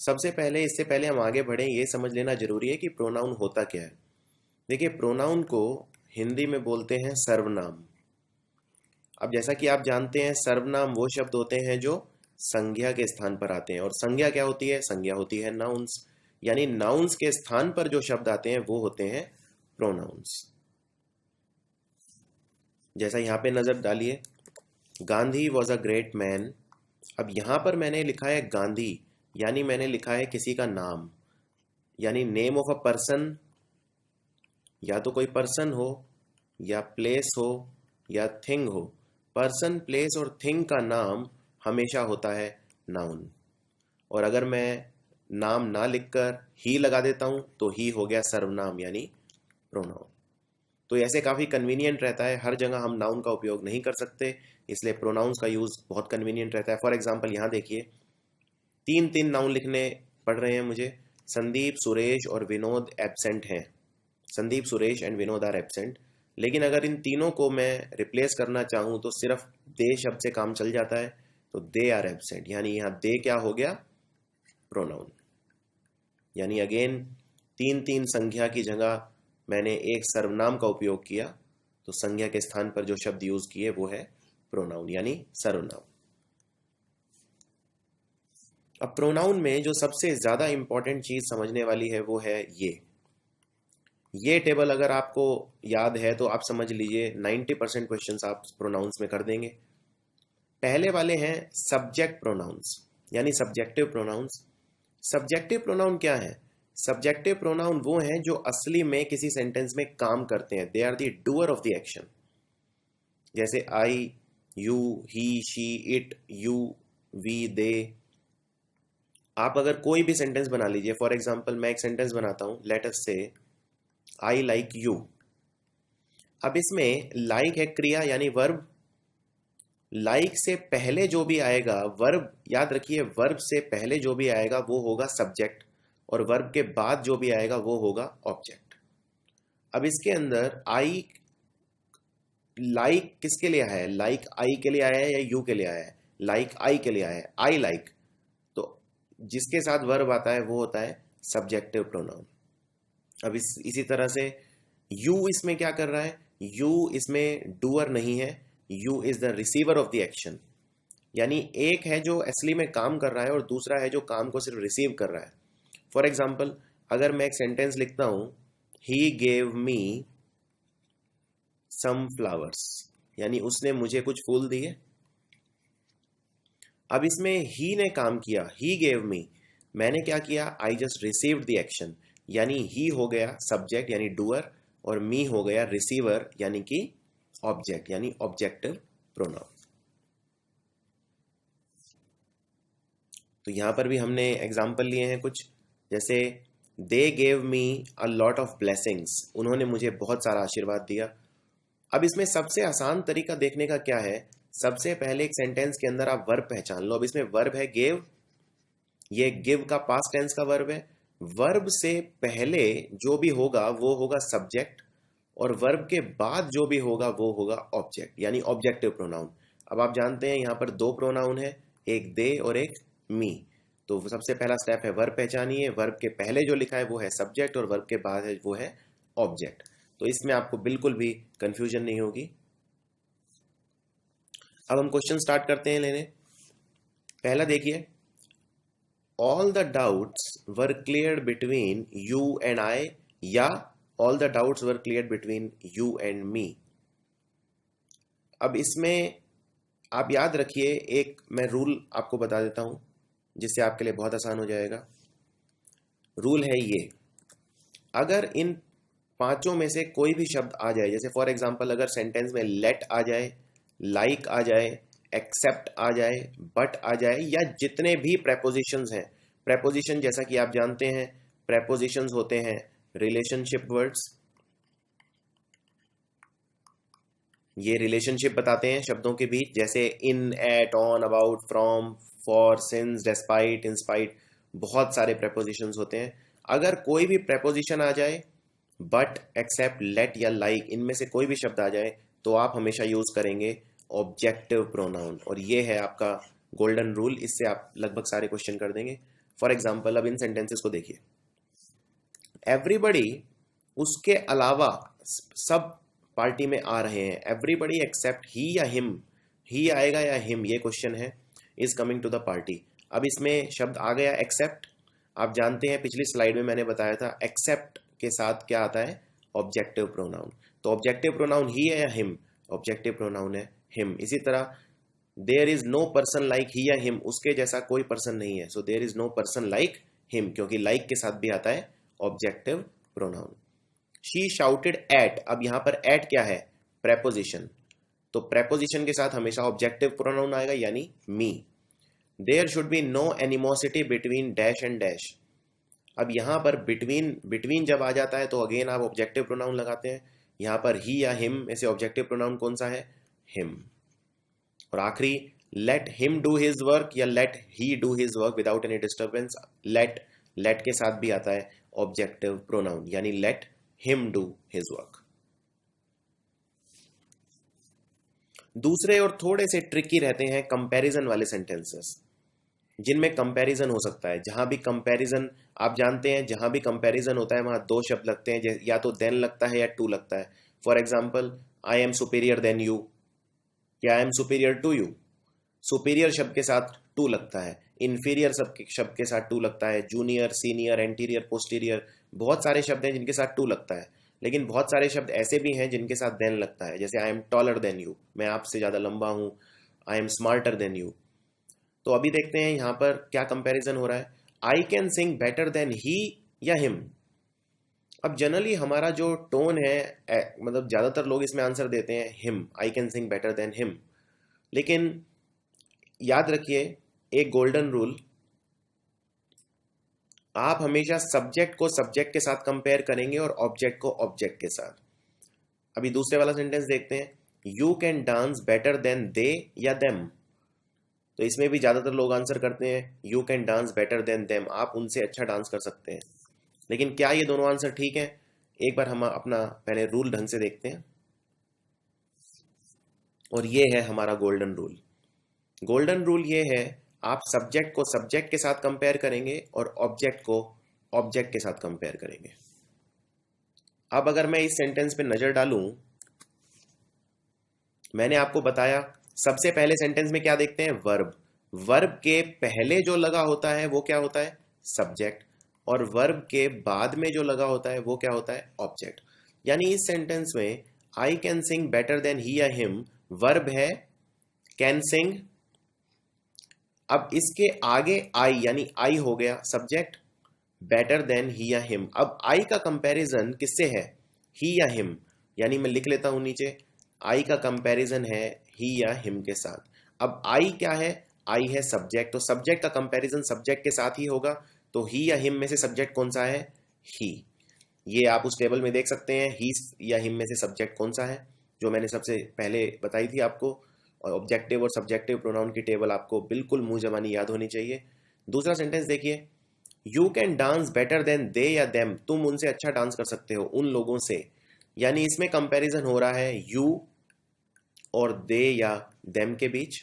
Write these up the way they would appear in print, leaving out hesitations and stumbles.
सबसे पहले, इससे पहले हम आगे बढ़े, ये समझ लेना जरूरी है कि प्रोनाउन होता क्या है। देखिए, प्रोनाउन को हिंदी में बोलते हैं सर्वनाम। अब जैसा कि आप जानते हैं, सर्वनाम वो शब्द होते हैं जो संज्ञा के स्थान पर आते हैं। और संज्ञा क्या होती है? संज्ञा होती है नाउन्स। यानी नाउन्स के स्थान पर जो शब्द आते हैं वो होते हैं प्रोनाउंस। जैसा यहां पे नजर डालिए, Gandhi was a great man. अब यहां पर मैंने लिखा है गांधी, यानी मैंने लिखा है किसी का नाम, यानी नेम ऑफ अ पर्सन। या तो कोई पर्सन हो, या प्लेस हो, या थिंग हो। पर्सन, प्लेस और थिंग का नाम हमेशा होता है नाउन। और अगर मैं नाम ना लिखकर ही लगा देता हूं तो ही हो गया सर्वनाम यानी प्रोनाउन। तो ऐसे काफ़ी कन्वीनियंट रहता है, हर जगह हम नाउन का उपयोग नहीं कर सकते, इसलिए प्रोनाउंस का यूज़ बहुत कन्वीनियंट रहता है। फॉर एग्जांपल यहाँ देखिए, तीन तीन नाउन लिखने पड़ रहे हैं मुझे। संदीप, सुरेश और विनोद एब्सेंट हैं। Sandeep, Suresh and Vinod are absent. लेकिन अगर इन तीनों को मैं रिप्लेस करना चाहूँ तो सिर्फ दे शब्द से काम चल जाता है, तो दे आर एब्सेंट, यानी यहाँ दे क्या हो गया? प्रोनाउन। यानी अगेन, तीन तीन संख्या की जगह मैंने एक सर्वनाम का उपयोग किया, तो संज्ञा के स्थान पर जो शब्द यूज किए वो है प्रोनाउन यानी सर्वनाम। अब प्रोनाउन में जो सबसे ज्यादा इंपॉर्टेंट चीज समझने वाली है वो है ये टेबल अगर आपको याद है तो आप समझ लीजिए 90% क्वेश्चंस आप प्रोनाउंस में कर देंगे। पहले वाले हैं सब्जेक्ट प्रोनाउंस यानी सब्जेक्टिव प्रोनाउंस। सब्जेक्टिव प्रोनाउन क्या है? सब्जेक्टिव प्रोनाउन वो हैं जो असली में किसी सेंटेंस में काम करते हैं। They are the doer of the action. जैसे I, you, he, she, it, you, we, they. आप अगर कोई भी सेंटेंस बना लीजिए, फॉर एग्जाम्पल मैं एक सेंटेंस बनाता हूं, लेट अस से आई लाइक यू। अब इसमें लाइक है क्रिया यानी वर्ब। लाइक से पहले जो भी आएगा वर्ब, याद रखिए वर्ब से पहले जो भी आएगा वो होगा सब्जेक्ट, और वर्ब के बाद जो भी आएगा वो होगा ऑब्जेक्ट। अब इसके अंदर आई, लाइक किसके लिए आया है? लाइक आई के लिए आया है या यू के लिए आया है? लाइक आई के लिए आया है, आई लाइक। तो जिसके साथ वर्ब आता है वो होता है सब्जेक्टिव प्रोनाउन। अब इसी तरह से यू इसमें क्या कर रहा है? यू इसमें डूअर नहीं है, you is the receiver of the action. यानी एक है जो असली में काम कर रहा है और दूसरा है जो काम को सिर्फ रिसीव कर रहा है। फॉर एग्जाम्पल, अगर मैं एक सेंटेंस लिखता हूं, he gave me some flowers, यानी उसने मुझे कुछ फूल दिए। अब इसमें ही ने काम किया, ही गेव मी। मैंने क्या किया? I just received the action, यानी ही हो गया सब्जेक्ट यानी डूअर, और मी हो गया रिसीवर यानी कि ऑब्जेक्ट यानी ऑब्जेक्टिव प्रोनाउन। तो यहां पर भी हमने एग्जाम्पल लिए हैं कुछ, जैसे they gave me a lot of blessings, उन्होंने मुझे बहुत सारा आशीर्वाद दिया। अब इसमें सबसे आसान तरीका देखने का क्या है? सबसे पहले एक सेंटेंस के अंदर आप वर्ब पहचान लो। अब इसमें वर्ब है गिव, ये गिव का पास्ट टेंस का वर्ब है। वर्ब से पहले जो भी होगा वो होगा सब्जेक्ट, और वर्ब के बाद जो भी होगा वो होगा ऑब्जेक्ट यानी ऑब्जेक्टिव प्रोनाउन। अब आप जानते हैं यहां पर दो प्रोनाउन है, एक दे और एक मी। तो सबसे पहला स्टेप है वर्ब पहचानिए, वर्ब के पहले जो लिखा है वो है सब्जेक्ट और वर्ब के बाद है वो है ऑब्जेक्ट। तो इसमें आपको बिल्कुल भी कंफ्यूजन नहीं होगी। अब हम क्वेश्चन स्टार्ट करते हैं लेने। पहला देखिए, all the doubts were clear between you and I, या all the doubts were clear between you and me. अब इसमें आप याद रखिए, एक मैं रूल आपको बता देता हूं जिससे आपके लिए बहुत आसान हो जाएगा। रूल है ये, अगर इन पांचों में से कोई भी शब्द आ जाए, जैसे फॉर एग्जांपल अगर सेंटेंस में लेट आ जाए, लाइक आ जाए, एक्सेप्ट आ जाए, बट आ जाए, या जितने भी प्रेपोजिशंस हैं। प्रेपोजिशन जैसा कि आप जानते हैं, प्रेपोजिशंस होते हैं रिलेशनशिप वर्ड्स। ये रिलेशनशिप बताते हैं शब्दों के बीच, जैसे in, at, on, about, from, for, since, despite, in spite, बहुत सारे प्रेपोजिशंस होते हैं। अगर कोई भी प्रेपोजिशन आ जाए, बट, एक्सेप्ट, लेट या लाइक, इनमें से कोई भी शब्द आ जाए, तो आप हमेशा यूज करेंगे ऑब्जेक्टिव प्रोनाउन। और ये है आपका गोल्डन रूल, इससे आप लगभग सारे क्वेश्चन कर देंगे। फॉर एग्जाम्पल अब इन सेंटेंसेस को देखिए, एवरीबडी उसके अलावा सब पार्टी में आ रहे हैं, एवरीबडी एक्सेप्ट ही या हिम, ही आएगा या हिम ये क्वेश्चन है, is coming to the party. अब इसमें शब्द आ गया एक्सेप्ट। आप जानते हैं पिछली स्लाइड में मैंने बताया था एक्सेप्ट के साथ क्या आता है, ऑब्जेक्टिव प्रोनाउन। तो ऑब्जेक्टिव प्रोनाउन ही है या हिम, ऑब्जेक्टिव प्रोनाउन है हिम। इसी तरह there is no person like he या हिम, उसके जैसा कोई पर्सन नहीं है, so there is no person like him, क्योंकि लाइक के साथ भी आता है objective pronoun. She shouted at, अब यहां पर एट क्या है, प्रेपोजिशन, तो प्रेपोजिशन के साथ हमेशा ऑब्जेक्टिव प्रोनाउन आएगा यानी me. There should be no animosity between dash and dash, अब यहां पर बिटवीन जब आ जाता है तो अगेन आप ऑब्जेक्टिव प्रोनाउन लगाते हैं। यहां पर ही या हिम में से ऑब्जेक्टिव प्रोनाउन कौन सा है, हिम। और आखिरी let him do his work या let he do his work without any disturbance, let के साथ भी आता है ऑब्जेक्टिव प्रोनाउन यानी let him do his work. दूसरे और थोड़े से ट्रिकी रहते हैं कंपैरिजन वाले सेंटेंसेस, जिनमें कंपैरिजन हो सकता है। जहां भी कंपैरिजन, आप जानते हैं जहां भी कंपैरिजन होता है वहां दो शब्द लगते हैं, या तो देन लगता है या टू लगता है। For example I am superior than you या I am superior to you, superior शब्द के साथ टू लगता है, इंफीरियर शब्द के साथ टू लगता है, जूनियर, सीनियर, एंटीरियर, पोस्टीरियर, बहुत सारे शब्द हैं जिनके साथ टू लगता है। लेकिन बहुत सारे शब्द ऐसे भी हैं जिनके साथ देन लगता है, जैसे I am taller than you, मैं आपसे ज्यादा लंबा हूं, I am smarter than you. तो अभी देखते हैं यहां पर क्या कंपैरिजन हो रहा है, I can sing better than he या हिम। अब जनरली हमारा जो टोन है मतलब ज्यादातर लोग इसमें आंसर देते हैं him, I can sing better than him. लेकिन याद रखिए एक गोल्डन रूल, आप हमेशा सब्जेक्ट को सब्जेक्ट के साथ कंपेयर करेंगे और ऑब्जेक्ट को ऑब्जेक्ट के साथ। अभी दूसरे वाला सेंटेंस देखते हैं, you can dance better than they या देम, तो इसमें भी ज्यादातर लोग आंसर करते हैं you can dance better then them, आप उनसे अच्छा डांस कर सकते हैं। लेकिन क्या ये दोनों आंसर ठीक है, एक बार हम अपना पहले रूल ढंग से देखते हैं, और ये है हमारा गोल्डन रूल। गोल्डन रूल ये है, आप सब्जेक्ट को सब्जेक्ट के साथ कंपेयर करेंगे और ऑब्जेक्ट को ऑब्जेक्ट के साथ कंपेयर करेंगे। अब अगर मैं इस सेंटेंस पे नजर डालूं, मैंने आपको बताया सबसे पहले सेंटेंस में क्या देखते हैं, वर्ब। वर्ब के पहले जो लगा होता है वो क्या होता है, सब्जेक्ट, और वर्ब के बाद में जो लगा होता है वो क्या होता है, ऑब्जेक्ट। यानी इस सेंटेंस में I can sing better than he या हिम, वर्ब है कैन सिंग। अब इसके आगे आई यानी आई हो गया सब्जेक्ट, बेटर देन ही या हिम। अब आई का कंपैरिजन किससे है, ही या हिम, यानी मैं लिख लेता हूं नीचे, आई का कंपैरिजन है ही या हिम के साथ। अब आई क्या है, आई है सब्जेक्ट, तो सब्जेक्ट का कंपैरिजन सब्जेक्ट के साथ ही होगा, तो ही या हिम में से सब्जेक्ट कौन सा है, ही। ये आप उस टेबल में देख सकते हैं, ही या हिम में से सब्जेक्ट कौन सा है, जो मैंने सबसे पहले बताई थी आपको। और ऑब्जेक्टिव और सब्जेक्टिव प्रोनाउन की टेबल आपको बिल्कुल मुंह जबानी याद होनी चाहिए। दूसरा सेंटेंस देखिए, you can dance better than they या देम, तुम उनसे अच्छा डांस कर सकते हो, उन लोगों से। यानी इसमें कंपैरिजन हो रहा है यू और दे या देम के बीच।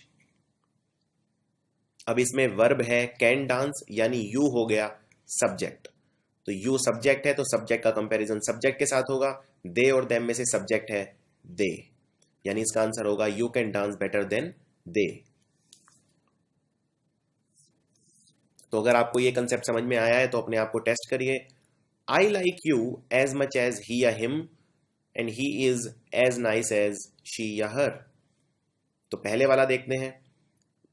अब इसमें वर्ब है कैन डांस, यानी यू हो गया सब्जेक्ट, तो यू सब्जेक्ट है तो सब्जेक्ट का कंपैरिजन सब्जेक्ट के साथ होगा। दे और देम में से सब्जेक्ट है दे, यानी इसका आंसर होगा you can dance better than they. तो अगर आपको ये कंसेप्ट समझ में आया है तो अपने आप को टेस्ट करिए। I like you as much as he या him and he is as nice as she या हर। तो पहले वाला देखते हैं,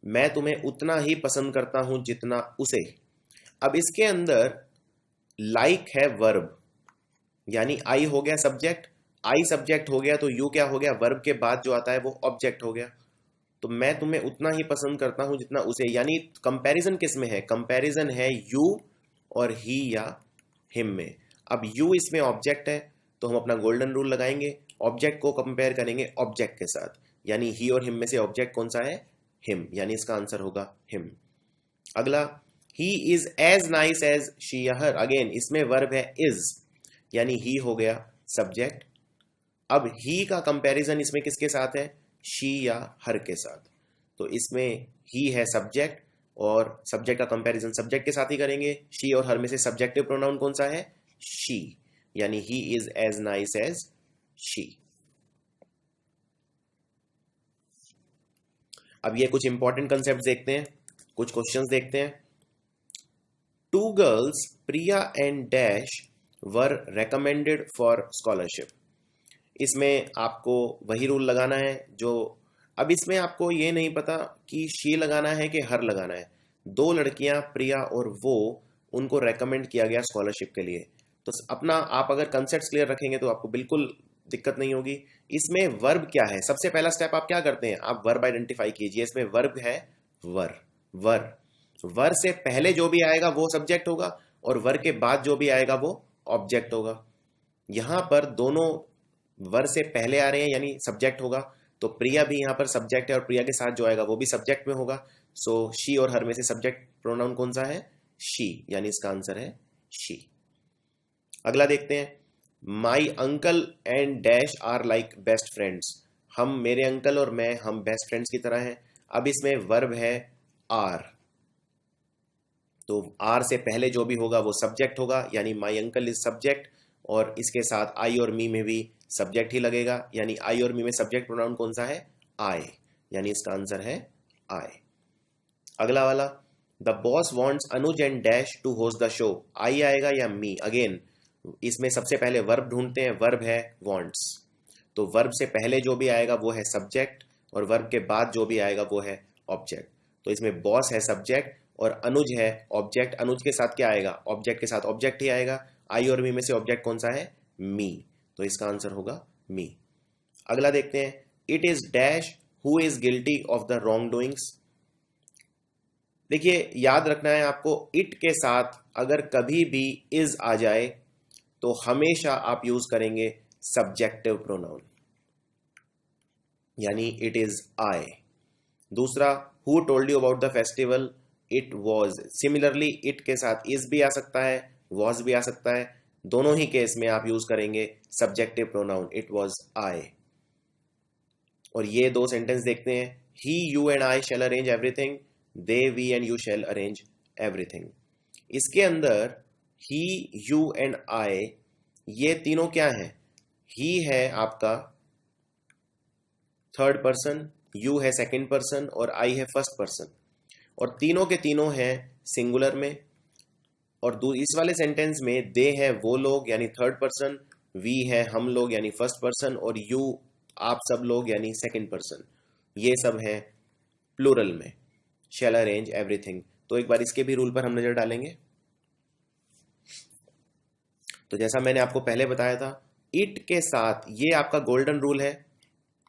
मैं तुम्हें उतना ही पसंद करता हूं जितना उसे। अब इसके अंदर लाइक है वर्ब, यानी आई हो गया सब्जेक्ट, आई सब्जेक्ट हो गया तो यू क्या हो गया, वर्ब के बाद जो आता है वो ऑब्जेक्ट हो गया। तो मैं तुम्हें उतना ही पसंद करता हूं जितना उसे, यानी कंपैरिजन किस में है, कंपैरिजन है यू और ही या हिम में। अब यू इसमें ऑब्जेक्ट है तो हम अपना गोल्डन रूल लगाएंगे, ऑब्जेक्ट को कंपेयर करेंगे ऑब्जेक्ट के साथ, यानी ही और हिम में से ऑब्जेक्ट कौन सा है, हिम, यानी इसका आंसर होगा हिम। अगला, he is as nice as she या हर, अगेन इसमें वर्ब है इज, यानी ही हो गया सब्जेक्ट। अब ही का कंपैरिजन इसमें किसके साथ है, शी या हर के साथ, तो इसमें ही है सब्जेक्ट, और सब्जेक्ट का कंपैरिजन सब्जेक्ट के साथ ही करेंगे। शी और हर में से सब्जेक्टिव प्रोनाउन कौन सा है? शी, यानी he is as nice as she. अब ये कुछ इंपॉर्टेंट कंसेप्ट देखते हैं, कुछ क्वेश्चंस देखते हैं। Two girls Priya and dash were recommended for scholarship. इसमें आपको वही रूल लगाना है जो, अब इसमें आपको ये नहीं पता कि शी लगाना है कि हर लगाना है। दो लड़कियां प्रिया और वो, उनको रेकमेंड किया गया स्कॉलरशिप के लिए। तो अपना आप अगर कंसेप्ट क्लियर रखेंगे तो आपको बिल्कुल दिक्कत नहीं होगी। इसमें वर्ब क्या है? सबसे पहला स्टेप आप क्या करते हैं? आप वर्ब आइडेंटिफाई कीजिए। इसमें वर्ब है वर। वर वर से पहले जो भी आएगा वो सब्जेक्ट होगा और वर के बाद जो भी आएगा वो ऑब्जेक्ट होगा। यहां पर दोनों वर से पहले आ रहे हैं यानी सब्जेक्ट होगा, तो प्रिया भी यहां पर सब्जेक्ट है और प्रिया के साथ जो आएगा वो भी सब्जेक्ट में होगा। सो शी और हर में से सब्जेक्ट प्रोनाउन कौन सा है? शी, यानी इसका आंसर है शी। अगला देखते हैं। My uncle and dash are like best friends. हम, मेरे अंकल और मैं, हम बेस्ट फ्रेंड्स की तरह हैं। अब इसमें वर्ब है आर, तो आर से पहले जो भी होगा वो सब्जेक्ट होगा, यानी माई अंकल इज सब्जेक्ट, और इसके साथ आई और मी में भी सब्जेक्ट ही लगेगा, यानी आई और मी में सब्जेक्ट प्रोनाउन कौन सा है? आई, यानी इसका आंसर है आई। अगला वाला, the boss wants Anuj and dash to host the show. I आएगा या मी? अगेन इसमें सबसे पहले वर्ब ढूंढते हैं। वर्ब है वांट्स, तो वर्ब से पहले जो भी आएगा वो है सब्जेक्ट और वर्ब के बाद जो भी आएगा वो है ऑब्जेक्ट। तो इसमें बॉस है सब्जेक्ट और अनुज है ऑब्जेक्ट। अनुज के साथ क्या आएगा? ऑब्जेक्ट के साथ ऑब्जेक्ट ही आएगा। आई और मी में से ऑब्जेक्ट कौन सा है? मी, तो इसका आंसर होगा मी। अगला देखते हैं। It is dash who is guilty of the wrong doings. देखिए याद रखना है आपको, इट के साथ अगर कभी भी इज आ जाए तो हमेशा आप यूज करेंगे सब्जेक्टिव प्रोनाउन, यानी इट इज आई। दूसरा, who told you about the festival? It was. Similarly it के साथ इज भी आ सकता है, वॉज भी आ सकता है। दोनों ही केस में आप यूज करेंगे subjective pronoun, it was I. और ये दो सेंटेंस देखते हैं। He, you and I shall arrange everything, they, we and you shall arrange everything. इसके अंदर ही, यू एंड आई, ये तीनों क्या है? ही है आपका थर्ड पर्सन, यू है सेकंड पर्सन और आई है फर्स्ट पर्सन, और तीनों के तीनों हैं सिंगुलर में। और इस वाले सेंटेंस में दे है वो लोग यानी थर्ड पर्सन, वी है हम लोग यानी फर्स्ट पर्सन, और यू आप सब लोग यानी सेकंड पर्सन। ये सब है प्लूरल में, शैल अरेंज एवरीथिंग। तो एक बार इसके भी रूल पर हम नजर डालेंगे। तो जैसा मैंने आपको पहले बताया था, इट के साथ ये आपका गोल्डन रूल है,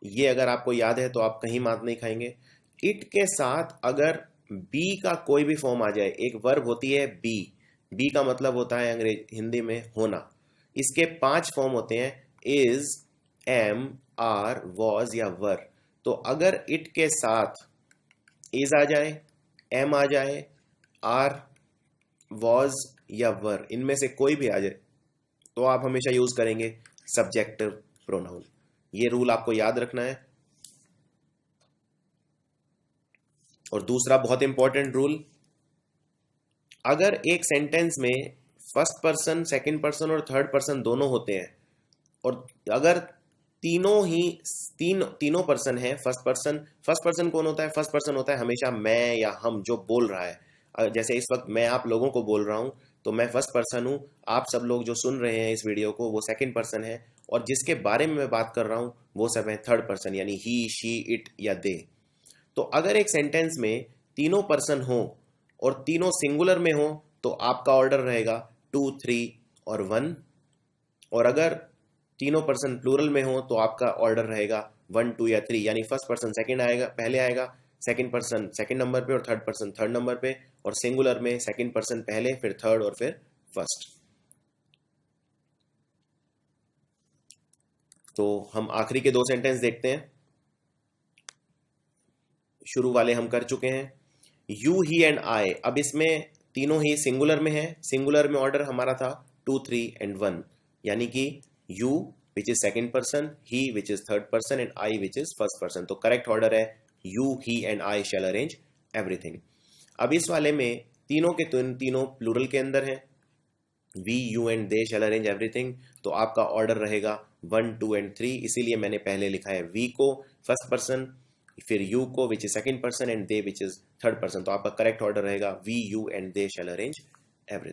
ये अगर आपको याद है तो आप कहीं मात नहीं खाएंगे। इट के साथ अगर बी का कोई भी फॉर्म आ जाए, एक वर्ब होती है बी, बी का मतलब होता है हिंदी में होना। इसके 5 फॉर्म होते हैं, इज, एम, आर, वॉज या वर। तो अगर इट के साथ इज आ जाए, एम आ जाए, आर, वॉज या वर, इनमें से कोई भी आ जाए तो आप हमेशा यूज करेंगे सब्जेक्टिव प्रोनाउन। ये रूल आपको याद रखना है। और दूसरा बहुत इंपॉर्टेंट रूल, अगर एक सेंटेंस में फर्स्ट पर्सन, सेकंड पर्सन और थर्ड पर्सन दोनों होते हैं, और अगर तीनों पर्सन है, फर्स्ट पर्सन कौन होता है? फर्स्ट पर्सन होता है हमेशा मैं या हम, जो बोल रहा है। जैसे इस वक्त मैं आप लोगों को बोल रहा हूं तो मैं फर्स्ट पर्सन हूं, आप सब लोग जो सुन रहे हैं इस वीडियो को वो सेकंड पर्सन है, और जिसके बारे में मैं बात कर रहा हूं वो सब है थर्ड पर्सन, यानी ही, शी, इट या दे। तो अगर एक सेंटेंस में तीनों पर्सन हो और तीनों सिंगुलर में हो तो आपका ऑर्डर रहेगा 2, 3 और 1, और अगर तीनों पर्सन प्लूरल में हो तो आपका ऑर्डर रहेगा 1, 2 या 3, यानी फर्स्ट पर्सन सेकंड आएगा, पहले आएगा, सेकंड पर्सन सेकंड नंबर पे और थर्ड पर्सन थर्ड नंबर पे, और सिंगुलर में सेकंड पर्सन पहले, फिर थर्ड और फिर फर्स्ट। तो हम आखिरी के 2 सेंटेंस देखते हैं। शुरू वाले हम कर चुके हैं, यू, ही एंड आई। अब इसमें तीनों ही सिंगुलर में है, सिंगुलर में ऑर्डर हमारा था 2, 3 एंड 1, यानी कि you which is second person, he which is third person and I which is first person. तो करेक्ट ऑर्डर है you, he and I shall arrange everything. अब इस वाले में तीनों के तीनों प्लूरल के अंदर हैं, we you and they shall arrange everything, तो आपका ऑर्डर रहेगा 1 2 एंड 3, इसीलिए मैंने पहले लिखा है वी को फर्स्ट पर्सन, फिर यू को which is second person and they which is third person, तो आपका करेक्ट ऑर्डर रहेगा we you and they shall arrange